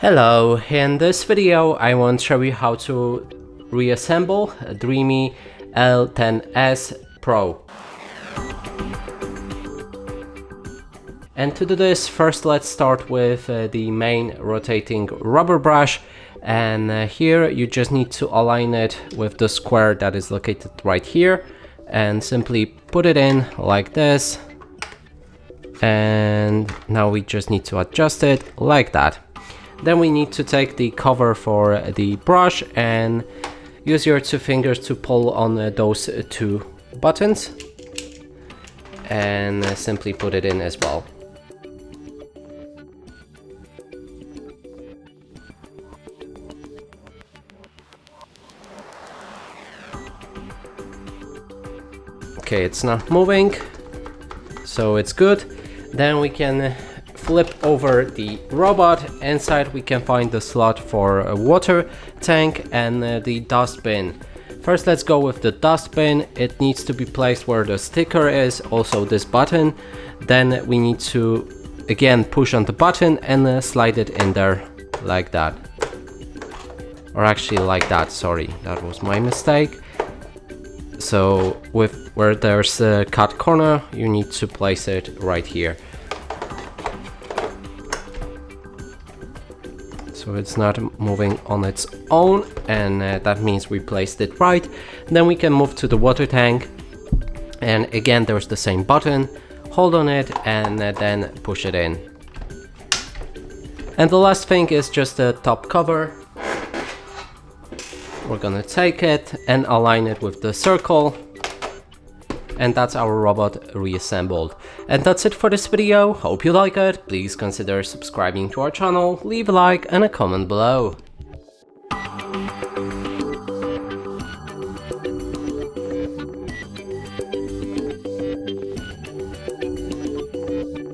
Hello, in this video I want to show you how to reassemble a Dreame L10S PRO. And to do this, first let's start with the main rotating rubber brush, and here you just need to align it with the square that is located right here and simply put it in like this, and now we just need to adjust it like that. Then we need to take the cover for the brush and use your two fingers to pull on those two buttons and simply put it in as well. Okay, it's not moving, so it's good. Then we can flip over the robot. Inside we can find the slot for a water tank and the dustbin. First let's go with the dustbin. It needs to be placed where the sticker is, also this button. Then we need to again push on the button and slide it in there like that. Or actually like that, sorry, that was my mistake. So with where there's a cut corner, you need to place it right here. So it's not moving on its own, and that means we placed it right. Then we can move to the water tank, and again there's the same button. Hold on it and then push it in. And the last thing is just the top cover. We're gonna take it and align it with the circle, and that's our robot reassembled. And that's it for this video. Hope you like it. Please consider subscribing to our channel, leave a like and a comment below.